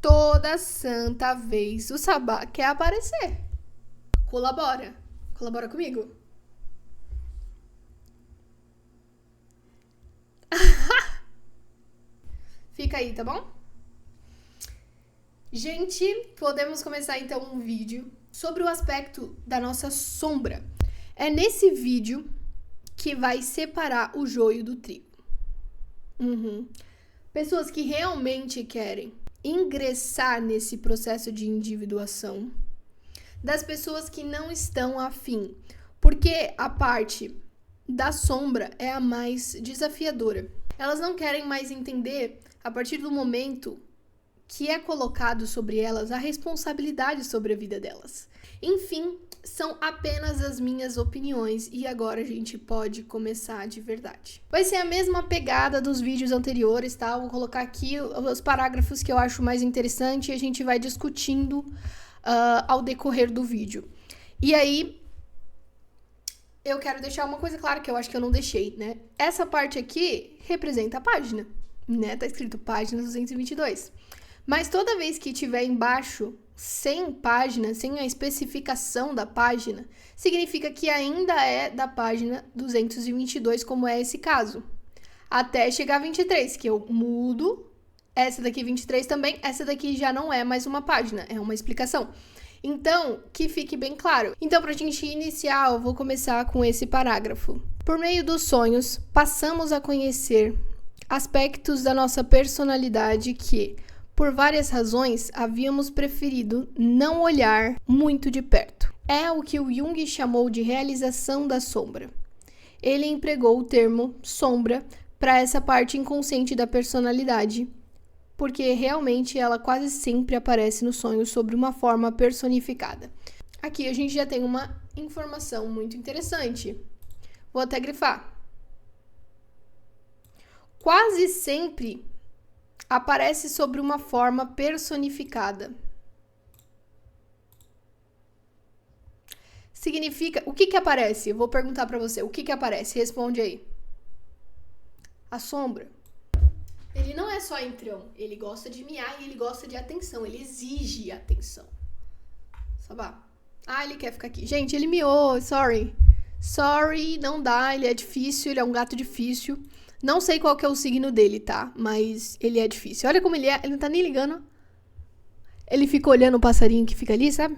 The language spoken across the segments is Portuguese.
Toda santa vez o Sabá quer aparecer. Colabora. Colabora comigo. Fica aí, tá bom? Gente, podemos começar então um vídeo sobre o aspecto da nossa sombra. É nesse vídeo que vai separar o joio do trigo. Pessoas que realmente querem ingressar nesse processo de individuação, das pessoas que não estão afim, porque a parte da sombra é a mais desafiadora. Elas não querem mais entender a partir do momento que é colocado sobre elas a responsabilidade sobre a vida delas. Enfim, são apenas as minhas opiniões e agora a gente pode começar de verdade. Vai ser a mesma pegada dos vídeos anteriores, tá? Vou colocar aqui os parágrafos que eu acho mais interessante e a gente vai discutindo ao decorrer do vídeo. E aí, eu quero deixar uma coisa clara que eu acho que eu não deixei, né? Essa parte aqui representa a página, né? Tá escrito página 222. Mas toda vez que tiver embaixo sem página, sem a especificação da página, significa que ainda é da página 222, como é esse caso. Até chegar a 23, que eu mudo, essa daqui 23 também, essa daqui já não é mais uma página, é uma explicação. Então, que fique bem claro. Então, para a gente iniciar, eu vou começar com esse parágrafo. Por meio dos sonhos, passamos a conhecer aspectos da nossa personalidade que, por várias razões, havíamos preferido não olhar muito de perto. É o que o Jung chamou de realização da sombra. Ele empregou o termo sombra para essa parte inconsciente da personalidade, porque realmente ela quase sempre aparece no sonho sob uma forma personificada. Aqui a gente já tem uma informação muito interessante. Vou até grifar. Quase sempre aparece sobre uma forma personificada. Significa... O que aparece? Eu vou perguntar pra você. O que aparece? Responde aí. A sombra. Ele não é só entrão. Ele gosta de miar e ele gosta de atenção. Ele exige atenção. Sabá? Ele quer ficar aqui. Gente, ele miou. Sorry. Sorry, não dá. Ele é difícil. Ele é um gato difícil. Não sei qual que é o signo dele, tá? Mas ele é difícil. Olha como ele é. Ele não tá nem ligando. Ele fica olhando o passarinho que fica ali, sabe?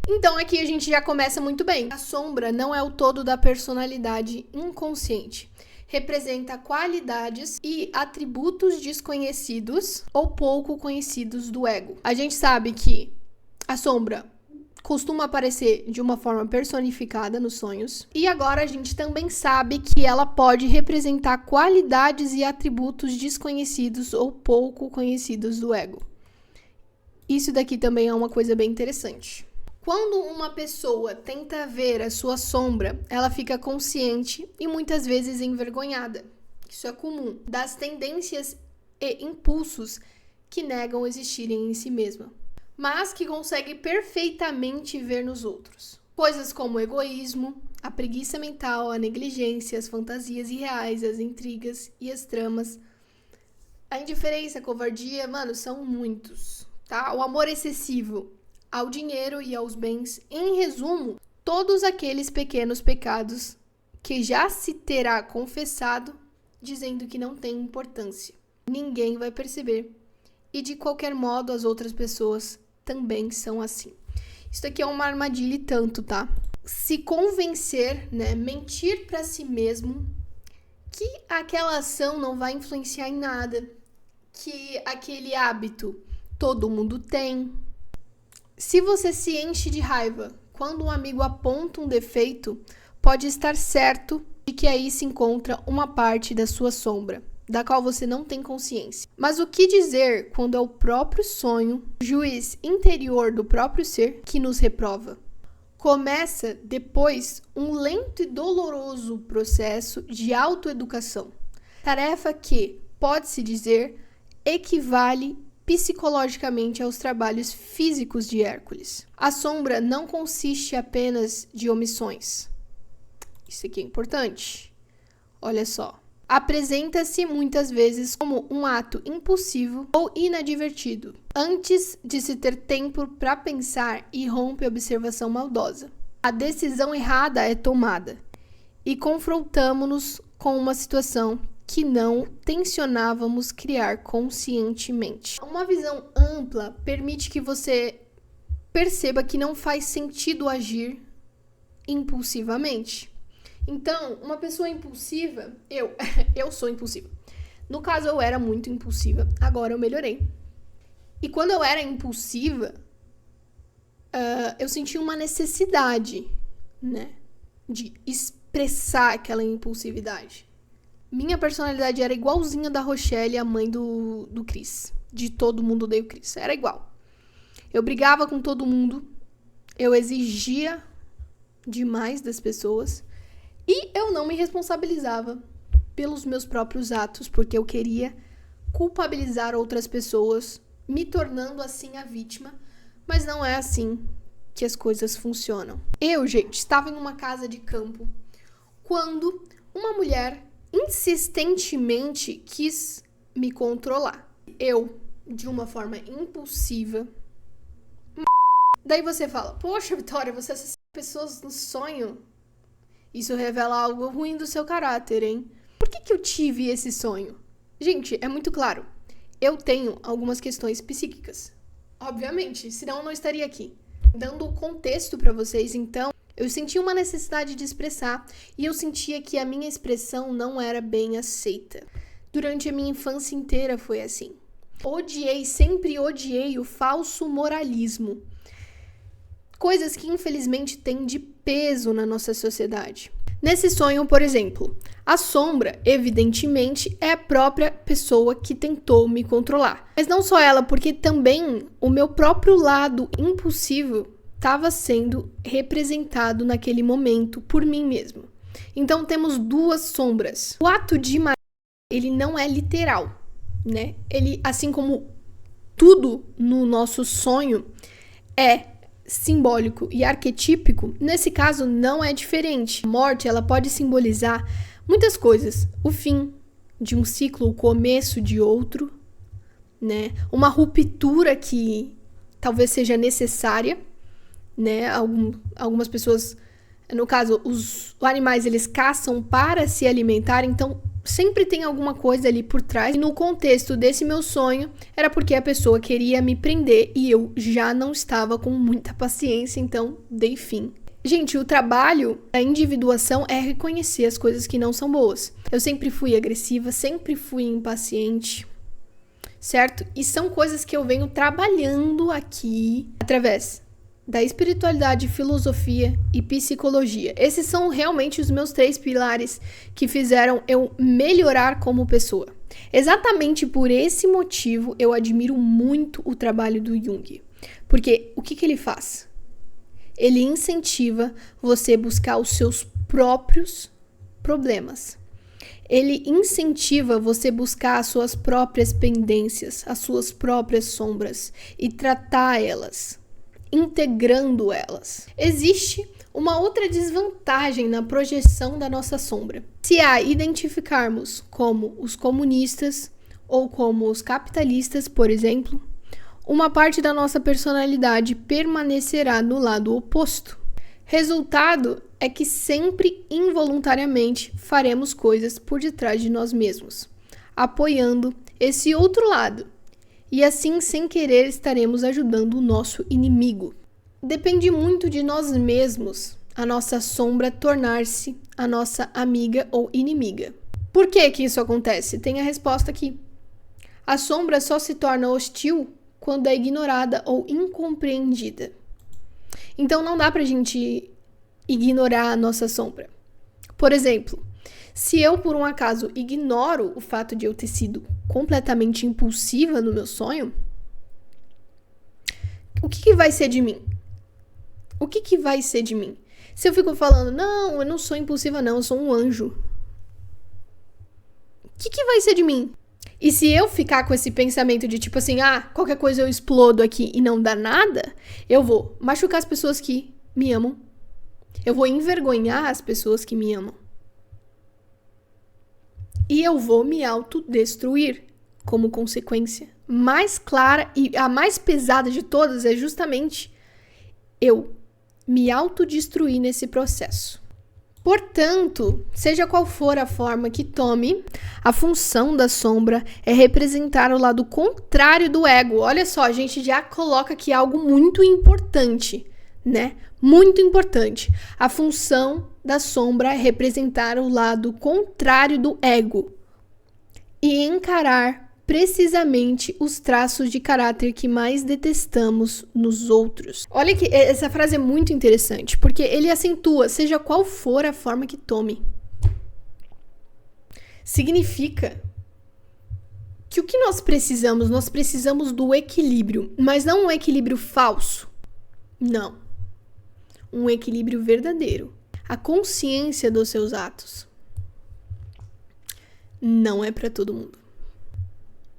Então, aqui a gente já começa muito bem. A sombra não é o todo da personalidade inconsciente. Representa qualidades e atributos desconhecidos ou pouco conhecidos do ego. A gente sabe que a sombra costuma aparecer de uma forma personificada nos sonhos. E agora a gente também sabe que ela pode representar qualidades e atributos desconhecidos ou pouco conhecidos do ego. Isso daqui também é uma coisa bem interessante. Quando uma pessoa tenta ver a sua sombra, ela fica consciente e muitas vezes envergonhada. Isso é comum. Das tendências e impulsos que negam existirem em si mesma, mas que consegue perfeitamente ver nos outros. Coisas como o egoísmo, a preguiça mental, a negligência, as fantasias irreais, as intrigas e as tramas, a indiferença, a covardia, são muitos, tá? O amor excessivo ao dinheiro e aos bens, em resumo, todos aqueles pequenos pecados que já se terá confessado, dizendo que não tem importância. Ninguém vai perceber. E de qualquer modo, as outras pessoas também são assim. Isso aqui é uma armadilha e tanto, tá? Se convencer, mentir para si mesmo que aquela ação não vai influenciar em nada, que aquele hábito todo mundo tem. Se você se enche de raiva quando um amigo aponta um defeito, pode estar certo de que aí se encontra uma parte da sua sombra, da qual você não tem consciência. Mas o que dizer quando é o próprio sonho, juiz interior do próprio ser, que nos reprova? Começa, depois, um lento e doloroso processo de autoeducação. Tarefa que, pode-se dizer, equivale psicologicamente aos trabalhos físicos de Hércules. A sombra não consiste apenas de omissões. Isso aqui é importante. Olha só. apresenta-se muitas vezes como um ato impulsivo ou inadvertido, antes de se ter tempo para pensar e rompe a observação maldosa. A decisão errada é tomada e confrontamos-nos com uma situação que não tensionávamos criar conscientemente. Uma visão ampla permite que você perceba que não faz sentido agir impulsivamente. Então, uma pessoa impulsiva, eu sou impulsiva. No caso, eu era muito impulsiva, agora eu melhorei. E quando eu era impulsiva, eu sentia uma necessidade, né, de expressar aquela impulsividade. Minha personalidade era igualzinha da Rochelle, a mãe do Chris. De todo mundo odeia o Chris. Era igual. Eu brigava com todo mundo. Eu exigia demais das pessoas. E eu não me responsabilizava pelos meus próprios atos, porque eu queria culpabilizar outras pessoas, me tornando assim a vítima. Mas não é assim que as coisas funcionam. Eu, gente, estava em uma casa de campo quando uma mulher insistentemente quis me controlar. Eu, de uma forma impulsiva. Daí você fala, poxa, Vitória, você assassina pessoas no sonho? Isso revela algo ruim do seu caráter, hein? Por que eu tive esse sonho? Gente, é muito claro. Eu tenho algumas questões psíquicas. Obviamente, senão eu não estaria aqui. Dando o contexto pra vocês, então, eu sentia uma necessidade de expressar e eu sentia que a minha expressão não era bem aceita. Durante a minha infância inteira foi assim. Sempre odiei o falso moralismo. Coisas que infelizmente têm de peso na nossa sociedade. Nesse sonho, por exemplo, a sombra, evidentemente, é a própria pessoa que tentou me controlar. Mas não só ela, porque também o meu próprio lado impulsivo estava sendo representado naquele momento por mim mesmo. Então temos duas sombras. O ato de matar, ele não é literal, né? Ele, assim como tudo no nosso sonho é simbólico e arquetípico, nesse caso não é diferente. A morte, ela pode simbolizar muitas coisas. O fim de um ciclo, o começo de outro, né? Uma ruptura que talvez seja necessária, né? Algumas pessoas, no caso, os animais, eles caçam para se alimentar, então sempre tem alguma coisa ali por trás. E no contexto desse meu sonho, era porque a pessoa queria me prender e eu já não estava com muita paciência, então dei fim. Gente, o trabalho da individuação é reconhecer as coisas que não são boas. Eu sempre fui agressiva, sempre fui impaciente, certo? E são coisas que eu venho trabalhando aqui através da espiritualidade, filosofia e psicologia. Esses são realmente os meus 3 pilares que fizeram eu melhorar como pessoa. Exatamente por esse motivo, eu admiro muito o trabalho do Jung. Porque o que ele faz? Ele incentiva você a buscar os seus próprios problemas. Ele incentiva você a buscar as suas próprias pendências, as suas próprias sombras e tratar elas, integrando elas. Existe uma outra desvantagem na projeção da nossa sombra. Se a identificarmos como os comunistas ou como os capitalistas, por exemplo, uma parte da nossa personalidade permanecerá no lado oposto. Resultado é que sempre involuntariamente faremos coisas por detrás de nós mesmos, apoiando esse outro lado. E assim, sem querer, estaremos ajudando o nosso inimigo. Depende muito de nós mesmos a nossa sombra tornar-se a nossa amiga ou inimiga. Por que isso acontece? Tem a resposta aqui. A sombra só se torna hostil quando é ignorada ou incompreendida. Então não dá pra gente ignorar a nossa sombra. Por exemplo, se eu, por um acaso, ignoro o fato de eu ter sido completamente impulsiva no meu sonho, o que vai ser de mim? O que vai ser de mim? Se eu fico falando, não, eu não sou impulsiva não, eu sou um anjo. O que vai ser de mim? E se eu ficar com esse pensamento de tipo assim, qualquer coisa eu explodo aqui e não dá nada, eu vou machucar as pessoas que me amam. Eu vou envergonhar as pessoas que me amam. e eu vou me autodestruir como consequência. Mais clara e a mais pesada de todas é justamente eu me autodestruir nesse processo. Portanto, seja qual for a forma que tome, a função da sombra é representar o lado contrário do ego. Olha só, a gente já coloca aqui algo muito importante, né? Muito importante. A função da sombra é representar o lado contrário do ego e encarar precisamente os traços de caráter que mais detestamos nos outros. Olha que essa frase é muito interessante, porque ele acentua, seja qual for a forma que tome. Significa que o que nós precisamos do equilíbrio, mas não um equilíbrio falso. Não. Um equilíbrio verdadeiro. A consciência dos seus atos. Não é para todo mundo.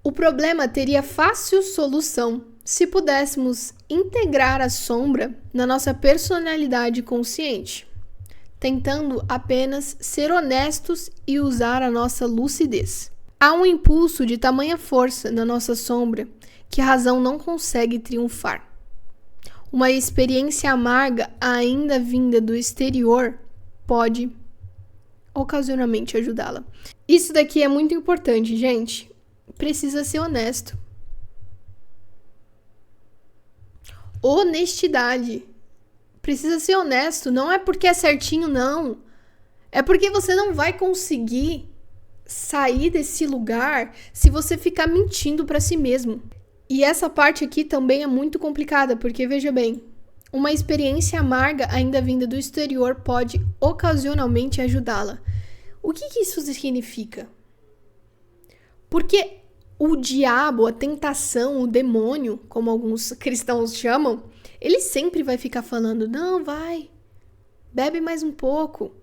O problema teria fácil solução se pudéssemos integrar a sombra na nossa personalidade consciente, tentando apenas ser honestos e usar a nossa lucidez. Há um impulso de tamanha força na nossa sombra que a razão não consegue triunfar. Uma experiência amarga ainda vinda do exterior pode ocasionalmente ajudá-la. Isso daqui é muito importante, gente. Precisa ser honesto. Honestidade. Precisa ser honesto. Não é porque é certinho, não. É porque você não vai conseguir sair desse lugar se você ficar mentindo para si mesmo. E essa parte aqui também é muito complicada, porque veja bem, uma experiência amarga ainda vinda do exterior pode ocasionalmente ajudá-la. O que isso significa? Porque o diabo, a tentação, o demônio, como alguns cristãos chamam, ele sempre vai ficar falando, não, vai, bebe mais um pouco.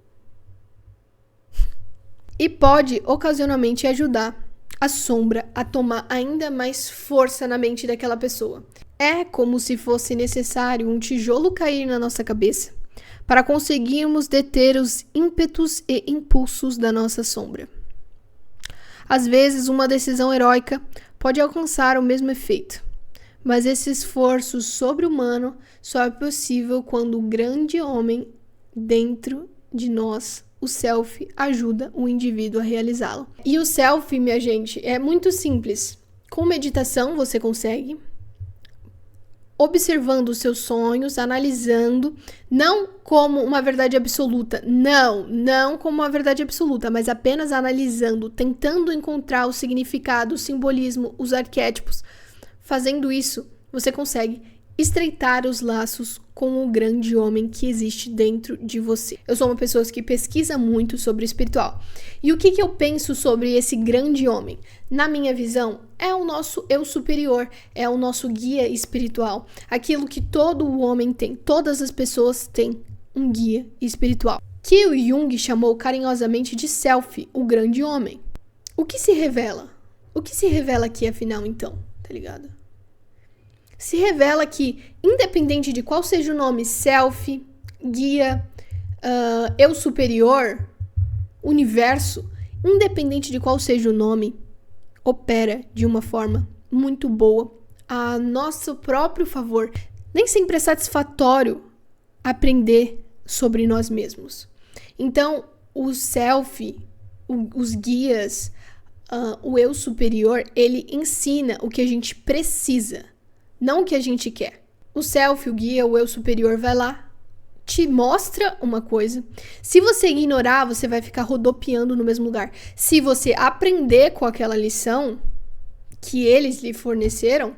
E pode ocasionalmente ajudar a sombra a tomar ainda mais força na mente daquela pessoa. É como se fosse necessário um tijolo cair na nossa cabeça para conseguirmos deter os ímpetos e impulsos da nossa sombra. Às vezes, uma decisão heróica pode alcançar o mesmo efeito, mas esse esforço sobre-humano só é possível quando o grande homem dentro de nós, o self, ajuda o indivíduo a realizá-lo. E o self, minha gente, é muito simples. Com meditação você consegue, observando os seus sonhos, analisando, não como uma verdade absoluta, não como uma verdade absoluta, mas apenas analisando, tentando encontrar o significado, o simbolismo, os arquétipos. Fazendo isso, você consegue estreitar os laços com o grande homem que existe dentro de você. Eu sou uma pessoa que pesquisa muito sobre o espiritual. E o que eu penso sobre esse grande homem? Na minha visão, é o nosso eu superior, é o nosso guia espiritual. Aquilo que todo homem tem, todas as pessoas têm um guia espiritual. Que o Jung chamou carinhosamente de self, o grande homem. O que se revela? O que se revela aqui, afinal, então? Tá ligado? Se revela que, independente de qual seja o nome, self, guia, eu superior, universo, independente de qual seja o nome, opera de uma forma muito boa a nosso próprio favor. Nem sempre é satisfatório aprender sobre nós mesmos. Então, o self, os guias, o eu superior, ele ensina o que a gente precisa, não o que a gente quer. O self, o guia, o eu superior vai lá, te mostra uma coisa. Se você ignorar, você vai ficar rodopiando no mesmo lugar. Se você aprender com aquela lição que eles lhe forneceram,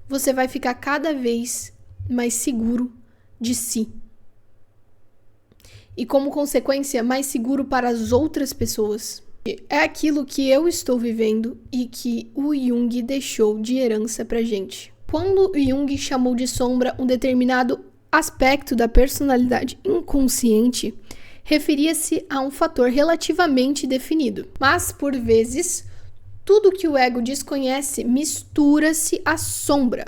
você vai ficar cada vez mais seguro de si. E como consequência, mais seguro para as outras pessoas. É aquilo que eu estou vivendo e que o Jung deixou de herança pra gente. Quando o Jung chamou de sombra um determinado aspecto da personalidade inconsciente, referia-se a um fator relativamente definido. Mas, por vezes, tudo que o ego desconhece mistura-se à sombra,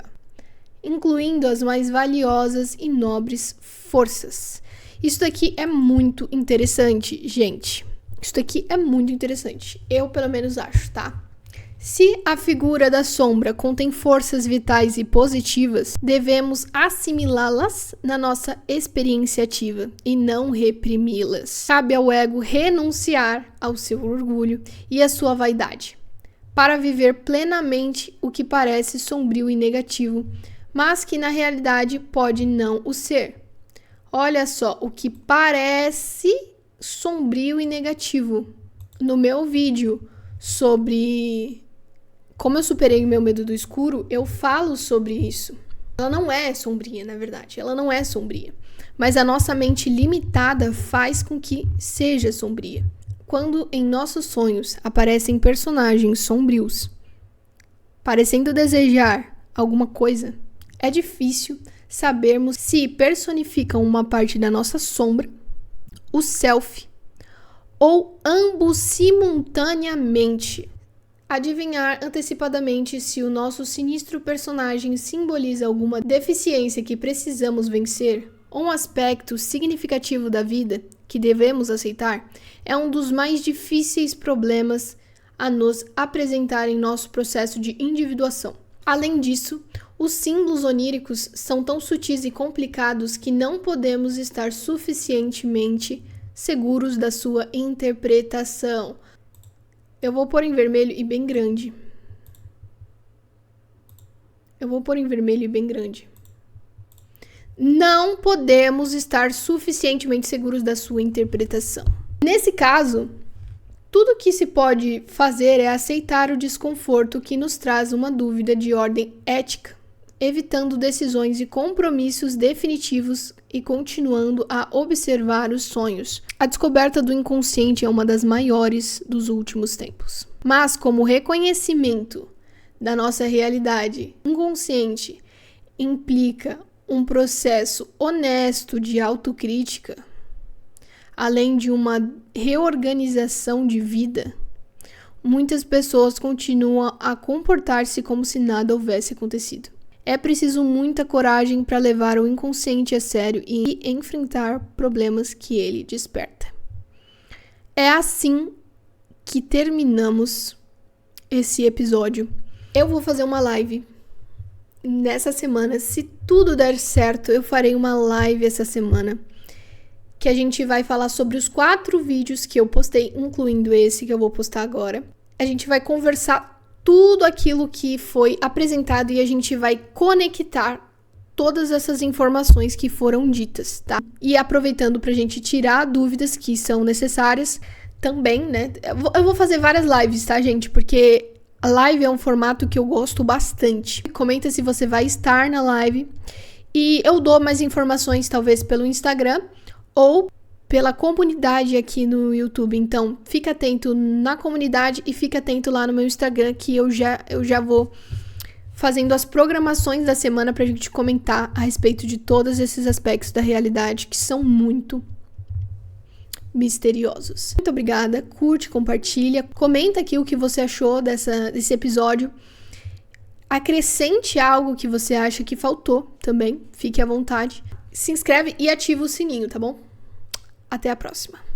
incluindo as mais valiosas e nobres forças. Isso daqui é muito interessante, gente. Isso aqui é muito interessante. Eu, pelo menos, acho, tá? Se a figura da sombra contém forças vitais e positivas, devemos assimilá-las na nossa experiência ativa e não reprimi-las. Cabe ao ego renunciar ao seu orgulho e à sua vaidade, para viver plenamente o que parece sombrio e negativo, mas que na realidade pode não o ser. Olha só, o que parece sombrio e negativo. No meu vídeo sobre como eu superei o meu medo do escuro, eu falo sobre isso. Ela não é sombria, na verdade. Ela não é sombria. Mas a nossa mente limitada faz com que seja sombria. Quando em nossos sonhos aparecem personagens sombrios, parecendo desejar alguma coisa, é difícil sabermos se personificam uma parte da nossa sombra, o self, ou ambos simultaneamente. Adivinhar antecipadamente se o nosso sinistro personagem simboliza alguma deficiência que precisamos vencer ou um aspecto significativo da vida que devemos aceitar é um dos mais difíceis problemas a nos apresentar em nosso processo de individuação. Além disso, os símbolos oníricos são tão sutis e complicados que não podemos estar suficientemente seguros da sua interpretação. Eu vou pôr em vermelho e bem grande. Não podemos estar suficientemente seguros da sua interpretação. Nesse caso, tudo que se pode fazer é aceitar o desconforto que nos traz uma dúvida de ordem ética, evitando decisões e compromissos definitivos e continuando a observar os sonhos. A descoberta do inconsciente é uma das maiores dos últimos tempos. Mas como reconhecimento da nossa realidade inconsciente implica um processo honesto de autocrítica, além de uma reorganização de vida, muitas pessoas continuam a comportar-se como se nada houvesse acontecido. É preciso muita coragem para levar o inconsciente a sério e enfrentar problemas que ele desperta. É assim que terminamos esse episódio. Eu vou fazer uma live nessa semana. Se tudo der certo, eu farei uma live essa semana, que a gente vai falar sobre os 4 vídeos que eu postei, incluindo esse que eu vou postar agora. A gente vai conversar tudo aquilo que foi apresentado e a gente vai conectar todas essas informações que foram ditas, tá? E aproveitando pra gente tirar dúvidas que são necessárias também, né? Eu vou fazer várias lives, tá, gente? Porque a live é um formato que eu gosto bastante. Comenta se você vai estar na live. E eu dou mais informações, talvez, pelo Instagram ou pela comunidade aqui no YouTube. Então, fica atento na comunidade e fica atento lá no meu Instagram, que eu já vou fazendo as programações da semana pra gente comentar a respeito de todos esses aspectos da realidade que são muito misteriosos. Muito obrigada, curte, compartilha, comenta aqui o que você achou desse episódio. Acrescente algo que você acha que faltou também, fique à vontade. Se inscreve e ativa o sininho, tá bom? Até a próxima.